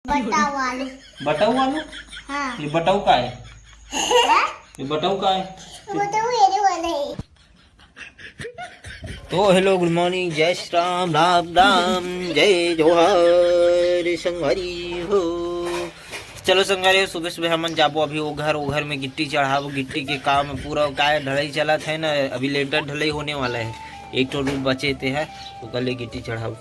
बताओ आलू। बताऊ आलू? हाँ। ये बताऊ का है? ये बताऊ का है? बताओ ये वाला है। तो हेलो गुड मॉर्निंग, जय श्री राम, राम राम, जय जोहर संगवारी हो। चलो संगवारी हो, सुबह सुबह हमन जाबो अभी वो घर में गिट्टी चढ़ाबो। गिट्टी के काम पूरा काय ढलाई चला है ना, अभी लेटर ढलाई होने वाला है। एक तो रूम बचे थे है तो कल गिट्टी चढ़ाओ।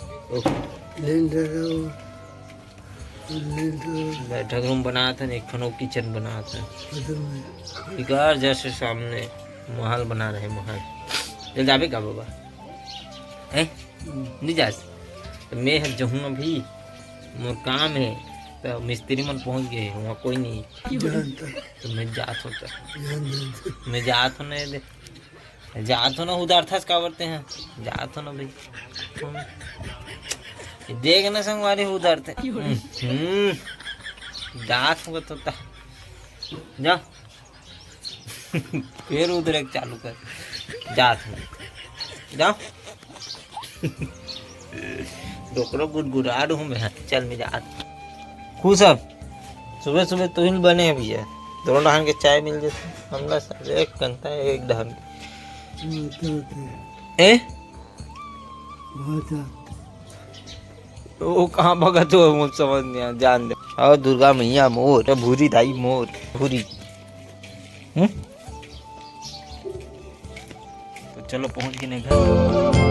बैठक रूम बनाया था, एक ठो किचन बनाया था। घर जैसे सामने महल बना रहे। महल चल जाबे का बाबा है? नहीं जा तो मैं जहूँ अभी, मोर काम है तो मिस्त्री मन पहुंच गए, वहाँ कोई नहीं तो मैं जात होता। मैं जात हो ना, जात हो ना, उधर था का बोलते हैं, जात हो ना भाई। देख ना संगवारी उधर थे जात होगा तो जा फिर उधर एक चालू कर जात हो जाओ। डोकरो गुड़गुड़ा हूँ मैं, चल मैं जात खुश। अब सुबह सुबह तो ही बने हैं भैया, दोनों डहान के चाय मिल जाते हमला सब एक घंटा एक डहान ए वो कहाँ भगत हो मुझ समझ नहीं जान दे। और दुर्गा मैया मोर, भूरी दाई मोर भूरी। तो चलो पहुंच गए घर।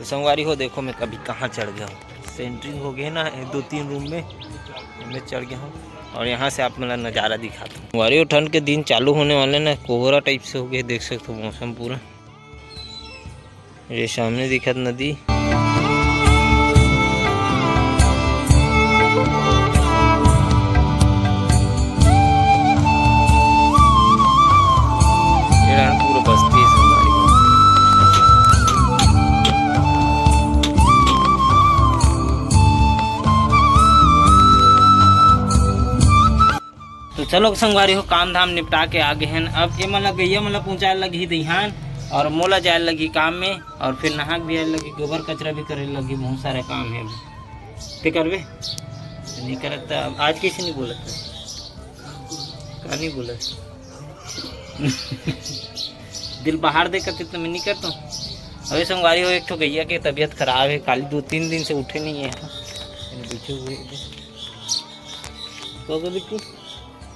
संगवारी हो देखो मैं कभी कहाँ चढ़ गया हूँ। सेंटरिंग हो गया ना 2-3 रूम में मैं चढ़ गया हूँ और यहाँ से आप मेरा नज़ारा दिखाता हूँ। संगवारी ठंड के दिन चालू होने वाले ना, कोहरा टाइप से हो गया, देख सकते हो मौसम पूरा। ये सामने दिखत नदी, पूरा बस्ती है संगवारी। तो चलो संगवारी हो, काम धाम निपटा के आगे हैं। अब ये मतलब गैया मतलब पहुँचाए लगी दहियान और मोला जाए लगी काम में, और फिर नहा भी आए लगी, गोबर कचरा भी करे लगी, बहुत सारे काम है अभी। करवे नहीं करता आज किसी नहीं बोला था, नहीं बोला दिल बाहर देखते तो मैं नहीं करता हूँ। अभी संगवारी हो, एक तो गैया की तबीयत खराब है, खाली 2-3 दिन से उठे नहीं है। पीछे हुए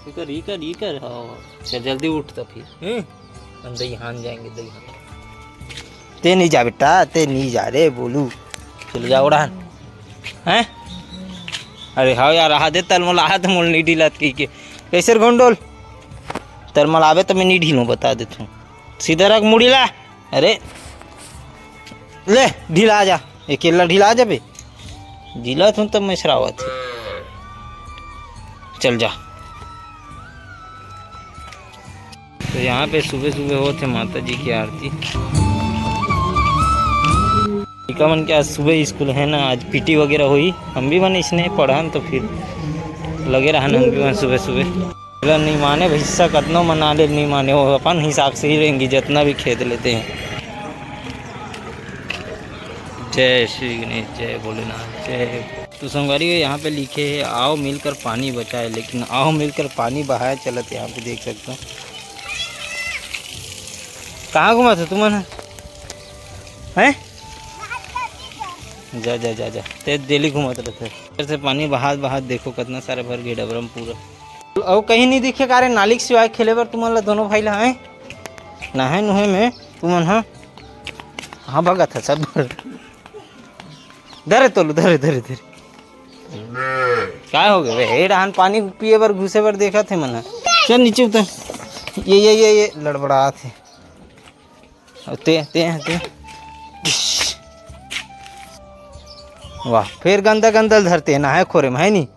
कर चल जल्दी उठ तो फिर दहिहान जाएंगे। दहिहान ते नहीं जा बेटा, ते नहीं जा रे बोलू, चल जा उड़ान हैं। अरे हाँ यार, आ दे तलमल आ तो मोल नहीं ढीला की के कैसे गोंडोल तलमल आवे तो मैं नहीं ढीलूँ, बता देता हूँ। सीधा रख मुड़ी ला, अरे ले ढीला आ जा, अकेला ढीला आ जा बे, ढीला तुम तब मैं शरावत चल जा। तो यहाँ पे सुबह सुबह होते माता जी की आरती। मन क्या सुबह स्कूल है ना, आज पीटी वगैरह हुई, हम भी मन इसने पढ़ा तो फिर लगे रहा हम भी मन सुबह सुबह। नहीं माने हिस्सा कतना मना ले, नहीं माने वो अपन हिसाब से ही रहेंगी जितना भी खेद लेते हैं। जय श्री गणेश, जय भोलेनाथ, जय। तो संगवारी यहाँ पे लिखे है आओ मिलकर पानी बचाए, लेकिन आओ मिलकर पानी बहाए चलत, यहाँ पे देख सकते हो। कहाँ घुमा था तुम हैं? जा जा जा जा ते डेली घुमाते रहते इधर से पानी बहात देखो कितना सारे भर गए डबरम पूरा। और कहीं नहीं दिखे कारे नाली के सिवाय खेले बर तुम दोनों भाई ला हैं नहाए नुहे में तुम हाँ भगा था सब धरे तोलू धरे धरे धरे क्या हो गया डहान पानी पिए बर घुसे बर देखा थे मन। चल नीचे उतर, ये लड़बड़ा थे ते ते ते वाह, फिर गंदा गंदा धरते हैं ना है खोरे में है नहीं।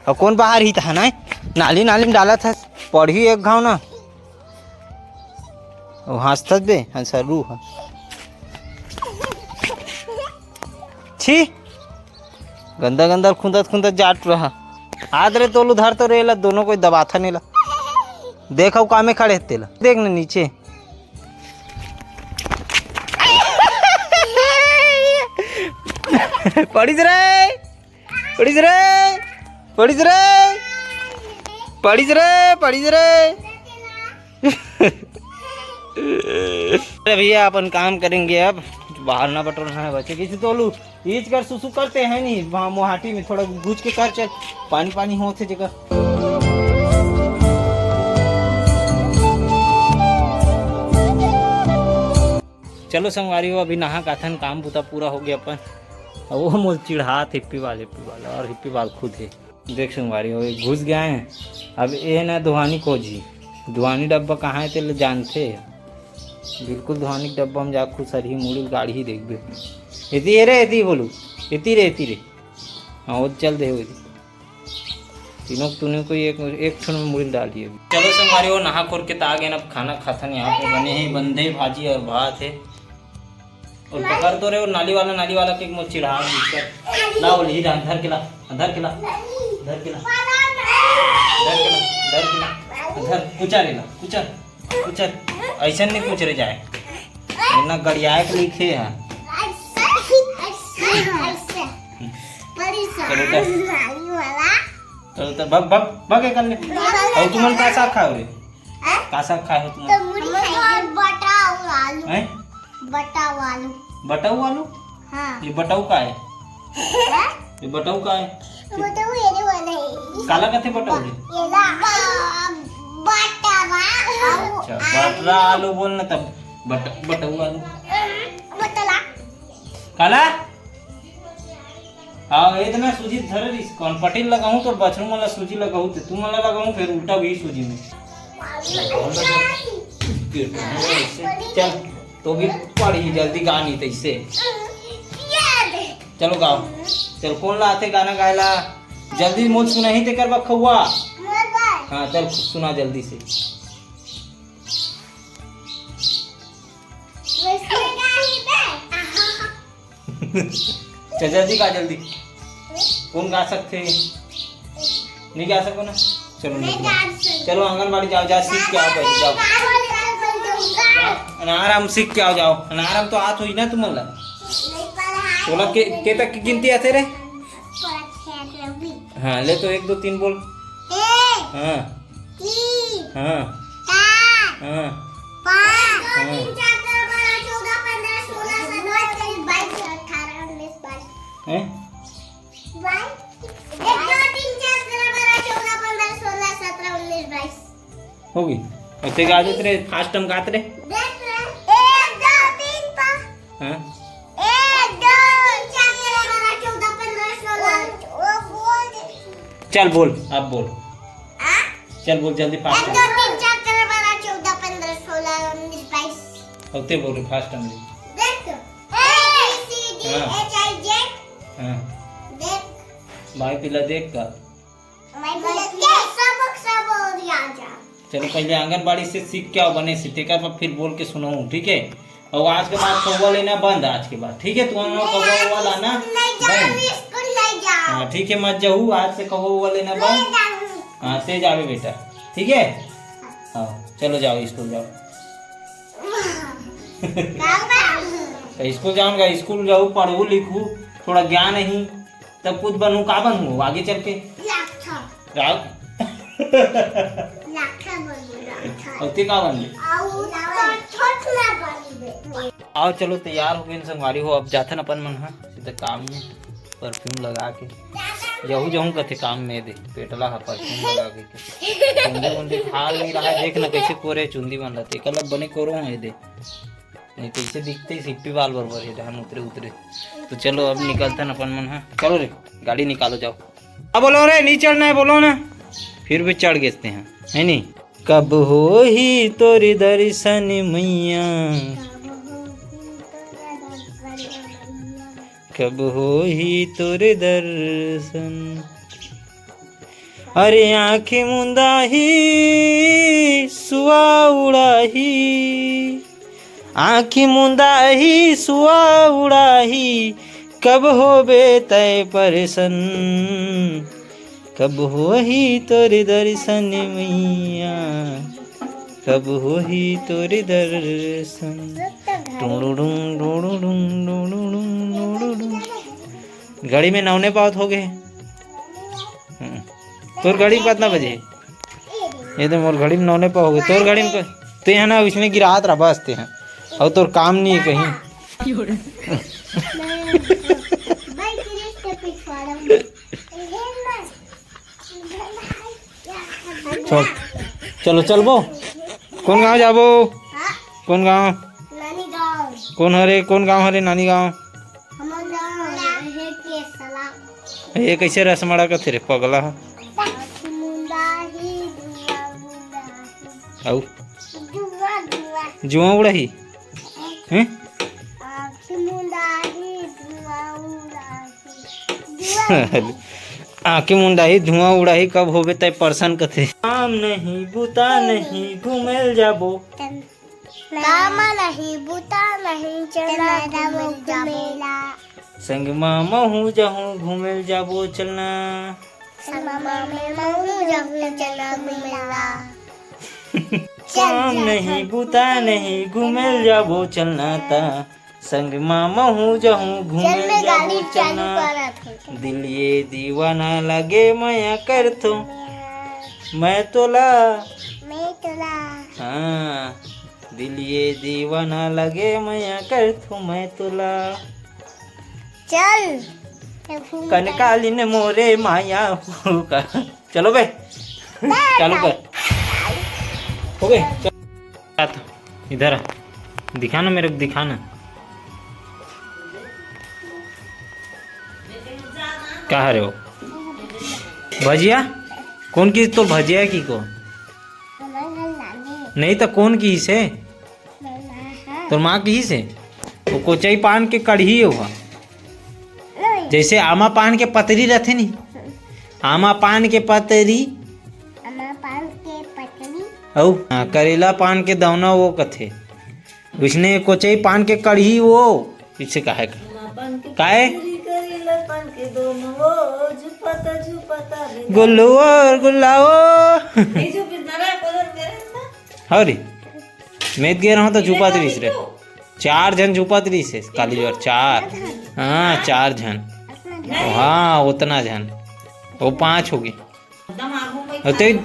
और कौन बाहर ही था ना नाली नाली में डाला था पढ़ी एक घाव ना वो हंसत बे हंसरू हाँ छी गंदा गंदा खुंदत खुंदत जाट रहा आज रे तोल उधर तो रेला दोनों कोई दबाथा नहीं ला देखो कामे खड़े तेला देख ना नीचे पढ़िस रे पढ़िस रे पढ़िस रे पढ़िस रे पढ़िस रे अरे भैया अपन काम करेंगे अब बाहर ना बटोरना है बच्चे किसी तोलू ईज कर सुसु करते हैं नहीं वहाँ मोहाटी में थोड़ा गूंज के कर चल पानी पानी हो थे जगह चलो संगवारी हो अभी नहा काथन काम पुता पूरा हो गया अपन और वो मोल चिढ़ात हिप्पी वाला और हिप्पी वाल खुद है देख संगवारी हो घुस गए हैं अब ये ना दुहानी खोजी दुहानी डब्बा कहाँ है तेरे जानते बिल्कुल दुहानी डब्बा में जा खुद सर ही मुड़ी गाड़ी ही देख बे इतनी रे इतनी बोलू इतनी रे हाँ वो चल दे तीनों तूने कोई एक क्षण में मुड़ी डाल दिए चलो संगवारी हो नहा खोर के तो आ गए अब खाना खाथन यहाँ पे बने हैं बंदे भाजी और भात है और पकड़ तो रहे और नाली वाला के मुझ चिढ़ा ला बोली धर के ला धर के ला धर के ला धर के ला धर के ला धर कुचा ले ला कुचा ऐसा नहीं कुछ रह जाए ना गड़ियाए के लिखे है चलो तो भग भग भग कर ले और तुम का साग खाओ रे का साग खाए हो तुम बटाऊ आलू हाँ ये बटाऊ का है ये बटाऊ का है काला कथे बटाऊ रे अच्छा बटरा आलू बोलना तब बटाऊ आलू काला हाँ इतना सूजी धर कौन पटेल लगाऊं तो बछरू मला सूजी लगाऊं तो तू मला लगाऊं फिर उल्टा भी सूजी में चल तो भी पढ़ी जल्दी गा नहीं तो इससे चलो गाओ चल कौन लाते गाना गायला जल्दी मोल सुना ही ते कर बखुआ हाँ चल सुना जल्दी से चल जल्दी गा जल्दी कौन गा सकते नहीं गा सको ना चलो नहीं चलो आंगनबाड़ी जाओ जा सीख के आओ पहले जाओ अनाराम सीख के आओ जाओ अनाराम तो आज हुई ना तुम्हारा बोला के तक की गिनती आते रे हाँ ले तो 1 2 3 बोल हाँ हाँ हाँ होगी ऐसे गा देते रे फास्ट हम गाते रे हाँ चल बोल अब बोल चल बोल जल्दी फास्ट होते बोल फास्ट हम हाँ भाई पिला देख कर चलो पहले आंगनबाड़ी से सीख के आओ बने से तेकर पर फिर बोल के सुनाऊं ठीक है और आज के बाद कौवा लेना बंद आज के बाद ठीक है तुम कौवा लाना हाँ ठीक है मत जाऊ आज से कौवा लेना बंद हाँ से जावे बेटा ठीक है हाँ चलो जाओ स्कूल जाओ स्कूल जाऊंगा स्कूल जाऊँ पढ़ू लिखू थोड़ा ज्ञान नहीं तब कुछ बनू का बनू आगे चल के का बन आओ चलो तैयार हो गए संगवारी हो अब जाथन अपन मन हा सीधा काम में परफ्यूम लगा के जहू जहू कथे काम में दे पेटला हा परफ्यूम लगा के चुंदी मुंदी हाल नहीं रहा देख ना कैसे कोरे चुंदी बन रहा कल बने कोरो है दे नहीं तो इसे दिखते ही सिप्पी बाल बरबर है धान उतरे तो चलो अब निकलते न अपन मन हाँ चलो रे गाड़ी निकालो जाओ अब बोलो रे नहीं चढ़ना है बोलो ना फिर भी चढ़ गेते हैं है नहीं कब हो ही तोरी दर्शन मैया कब हो ही तोरे दर्शन अरे आँखें मुंदाही सुआ उड़ाही, आँखें मुंदाही सुआ उड़ाही, कब हो बे तय परसन, कब हो ही तोरे दर्शन मैया, कब हो ही तोरे दर्शन। घड़ी में नौने पावत हो गए। तोर घड़ी में कितना बजे? ये तो मोर घड़ी में नौने पाव हो गए। तोर घड़ी में तो यहाँ ना उसमें गिरात रहा बसते हैं और तोर काम नहीं है कहीं। चल चलो चल बो। कौन गाँव जाबो? कौन गाँव? नानी गाँव। कौन हरे? कौन गाँव हरे? नानी गाँव। हमार गाँव है के सलाम। ये कैसे रसमड़ा का थे रे पगला? मुंदाही दुआ मुंदाही। औ दुआ दुआ। जुआ उड़ाही हैं? मुंदाही दुआ उड़ाही। दुआ आँखें मुंडाही धुआं उड़ाही, कब होबे तय परसन कथे। काम नहीं बुता नहीं घूमेल जाबो, काम नहीं बुता नहीं चलना घूमेला, संग मामा हूँ जहूँ घूमेल जाबो चलना, मामा में महू जब चलना घूमेला। काम नहीं बुता नहीं घूमेल जाबो चलना ता, संग मामा हूँ जहूँ घूमेल जाबो चलना, दिल ये दीवाना लगे माया कर तो मैं तोला, मैं तोला। हाँ दिल ये दीवाना लगे माया कर तो मैं तोला, चल कनकालीन मोरे माया होगा। चलो बे चालू कर। हो गए चल। इधर आ, दिखाना मेरे को, दिखाना कहाँ रहे हो? भजिया कौन की? तो भजिया की को नहीं तो कौन की से? तो माँ की से वो कोचई पान के कढ़ी हुआ, जैसे आमा पान के पतरी रहते नहीं, आमा पान के पतरी औ करेला पान के दौना वो कथे, उसने कोचई पान के कढ़ी वो इससे काहे काहे गुल्लू और गुल्लाओ। हरी मैं गे रहा हूँ तो झुपा तरीस रे, 4 जन झुपा तरीस है काली और 4, हाँ 4 जन, हाँ उतना जन वो 5 होगी।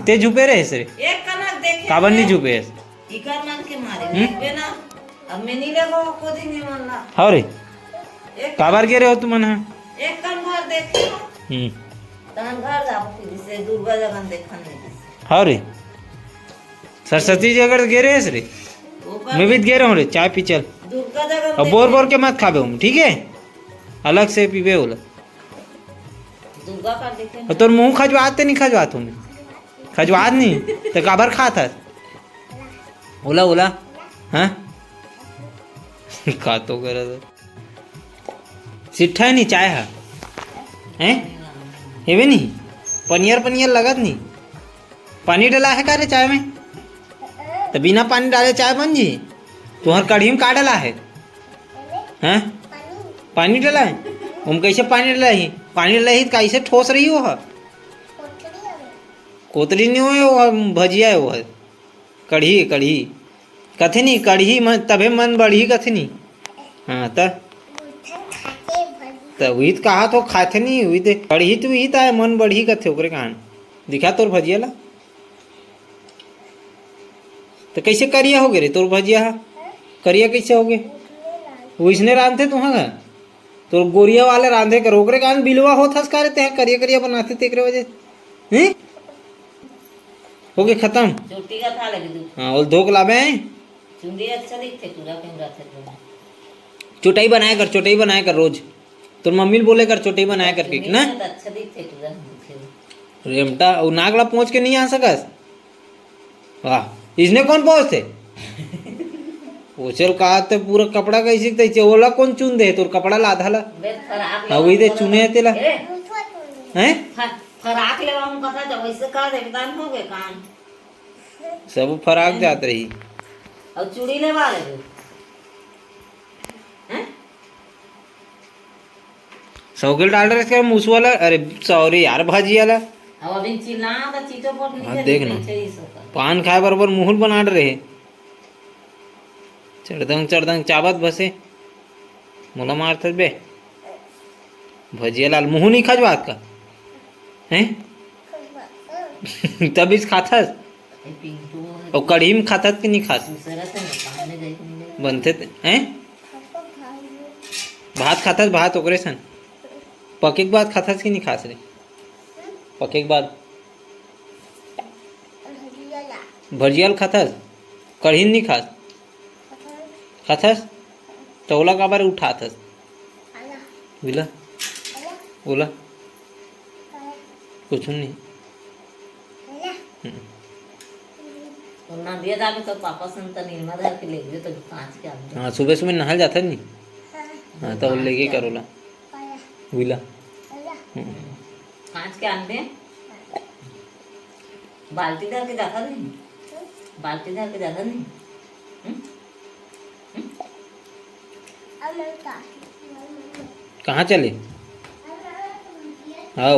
ते झुपे रहे रे काबर नहीं झुपे? हरी काबर गे रहे हो तुम? हरी सरस्वती जी अगर गे रहे रे, मैं भी गे रहा हूँ रे। चाय पी चल और बोर बोर के मत खाबे हम, ठीक है? अलग से पीबे बोला। और तोर मुँह खजवाते नहीं? खजवात हूँ खजवात नहीं तो काबर खाता ओला ओला? हाँ खा तो कर सिट्ठा नहीं चाय है हैं? हेवे नहीं पनियर पनियर लगत नहीं? पानी डाला है का रे चाय में? तो बिना पानी डाले चाय बन जी? तुम्हार कढ़ी में का डाला है? हैं पानी डाला है? हम कैसे पानी डाला ही? पानी डाला ही कैसे ठोस रही हो? कोतरी नहीं हो, भजिया है वो, कढ़ी कढ़ी कथे नहीं, कढ़ी मन तबे मन बढ़ी कथे नहीं। हाँ तब वही कहा तो खाते नहीं हुई थे कढ़ी तो वही था मन बढ़ी कथे ओकरे कहान दिखा तोर भजिया ला। तो कैसे करिया हो गए रे तोर भजिया? करिया कैसे हो गए? वैसने रांधते तुहाँ का तो गोरिया वाले रांधे कर ओकरे कान बिलवा हो थस का रहते हैं, करिया करिया बनाते थे एकरे वजह हैं। हो गए खत्म। चोटी का था लगे तू। हाँ और धोक लावे हैं चुंडी अच्छा दिखते पूरा कैमरा थे तो चोटाई बनाया कर, चोटाई बनाया कर रोज। तो मम्मी बोले कर चोटाई बनाया कर के ना अच्छा दिखते पूरा रेमटा और नागला पहुंच के नहीं आ सकस। वाह इसने कौन पहुंचते पोचल कहा तो पूरा कपड़ा कैसे तैसे ओला कौन चुन दे तोर कपड़ा लाधा ला बेत खराब हाँ वही दे चुने तेला हैं फराक ले हम कथा जब वैसे कर दे दान हो गए काम सब फराक जात रही और चूड़ी लेवा ले हैं सौकिल डाल रहे इसका मूस वाला अरे सॉरी यार भाजी वाला अब अभी चिल्ला तो चीटो पर हाँ, नहीं देख ना। पान खाए बरोबर मुहुल बना रहे चढ़दंग चाबत बसे मोला मारत बे भजिया लाल मुँह नहीं खाज बात का हैं तब इस खाथस और कढ़ी में खाथस कि नहीं खास बनते हैं भात खाथस भात ओकरे सन पके के बाद खाथस कि नहीं खास रे पके के बाद भजियाल खाथस कढ़ी नहीं खास खाथस तौला का बार उठाथस बोला बोला कुछ नहीं ना दिया जाबे तो पापा सन तो निर्मा धर के ले गए तो कांच के अंदर हाँ सुबह सुबह नहाल जाता नहीं हाँ तो लेके करोला बोला कांच के अंदर बाल्टी धर के जाता नहीं बाल्टी धर के जाता नहीं कहाँ चले